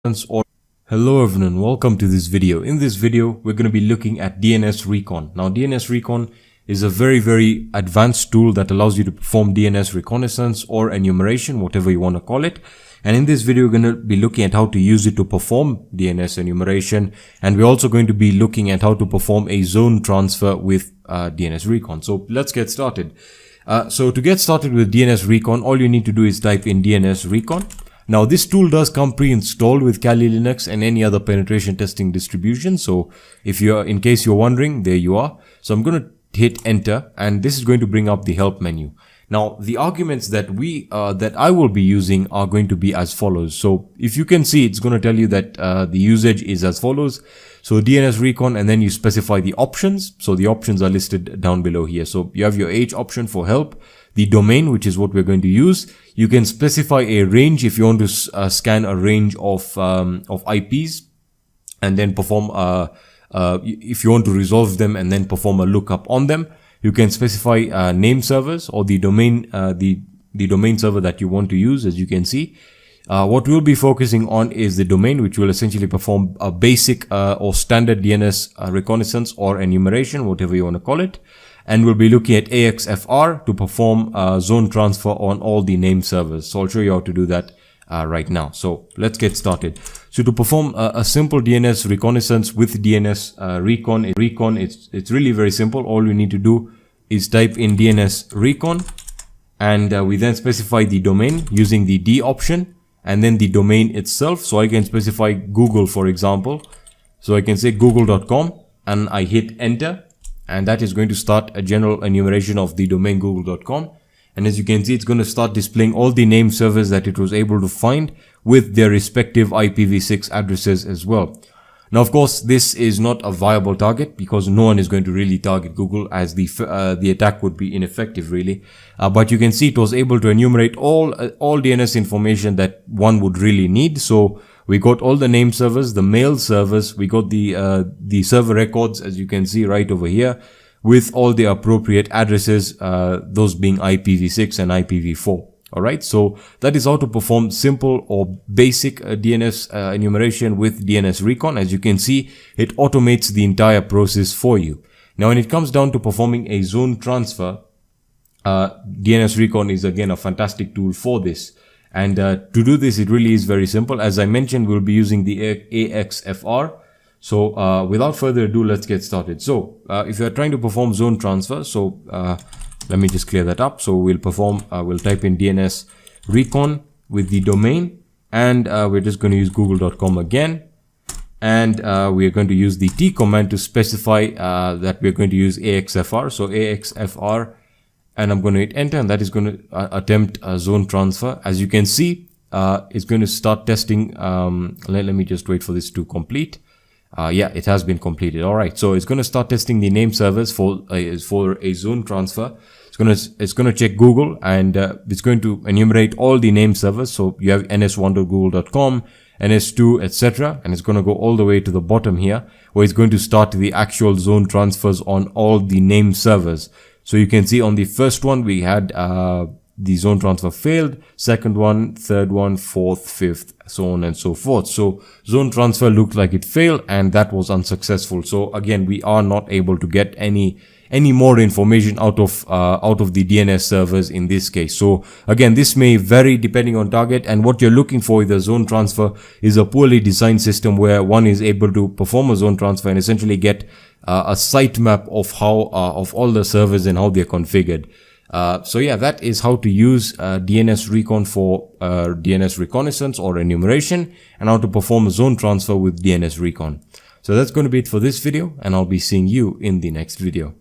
or hello everyone, welcome to this video. In this video we're going to be looking at DNSRecon. Now DNSRecon is a very advanced tool that allows you to perform DNS reconnaissance or enumeration, whatever you want to call it. And in this video we're going to be looking at how to use it to perform DNS enumeration, and we're also going to be looking at how to perform a zone transfer with DNSRecon. So let's get started. So to get started with DNSRecon, all you need to do is type in DNSRecon. Now this tool does come pre-installed with Kali Linux and any other penetration testing distribution. So in case you're wondering, there you are. So I'm going to hit enter, and this is going to bring up the help menu. Now the arguments that I will be using are going to be as follows. So if you can see, it's going to tell you that the usage is as follows. So DNSRecon, and then you specify the options. So the options are listed down below here. So you have your H option for help, the domain, which is what we're going to use. You can specify a range if you want to scan a range of IPs, and then perform if you want to resolve them and then perform a lookup on them. You can specify name servers or the domain domain server that you want to use. As you can see, what we'll be focusing on is the domain, which will essentially perform a basic or standard DNS reconnaissance or enumeration, whatever you want to call it. And we'll be looking at AXFR to perform zone transfer on all the name servers. So I'll show you how to do that right now. So let's get started. So to perform a simple DNS reconnaissance with DNSRecon, it's really very simple. All you need to do is type in DNSRecon, and we then specify the domain using the D option, and then the domain itself. So I can specify Google, for example. So I can say google.com, and I hit enter. And that is going to start a general enumeration of the domain google.com. And as you can see, it's going to start displaying all the name servers that it was able to find with their respective IPv6 addresses as well. Now, of course, this is not a viable target because no one is going to really target Google, as the attack would be ineffective really. But you can see it was able to enumerate all DNS information that one would really need. So we got all the name servers, the mail servers, we got the server records, as you can see right over here, with all the appropriate addresses, those being IPv6 and IPv4. Alright, so that is how to perform simple or basic DNS enumeration with DNSRecon. As you can see, it automates the entire process for you. Now, when it comes down to performing a zone transfer, DNSRecon is again a fantastic tool for this. And to do this, it really is very simple. As I mentioned, we'll be using the AXFR. So without further ado, let's get started. So if you're trying to perform zone transfer, so let me just clear that up. So we'll type in DNSRecon with the domain, and we're just going to use google.com again. And we're going to use the T command to specify that we're going to use AXFR. So AXFR. And I'm going to hit enter, and that is going to attempt a zone transfer. As you can see, it's going to start testing. Let me just wait for this to complete. Yeah, it has been completed. All right, so it's going to start testing the name servers for a zone transfer. It's going to check Google, and it's going to enumerate all the name servers. So you have ns1.google.com, ns2, etc., and it's going to go all the way to the bottom here, where it's going to start the actual zone transfers on all the name servers. So you can see on the first one, we had the zone transfer failed, second one, third one, fourth, fifth, so on and so forth. So zone transfer looked like it failed, and that was unsuccessful. So again, we are not able to get any more information out of the DNS servers in this case. So again, this may vary depending on target, and what you're looking for with the zone transfer is a poorly designed system where one is able to perform a zone transfer and essentially get a sitemap of all the servers and how they're configured. So yeah, that is how to use DNSRecon for DNS reconnaissance or enumeration, and how to perform a zone transfer with DNSRecon. So that's going to be it for this video, and I'll be seeing you in the next video.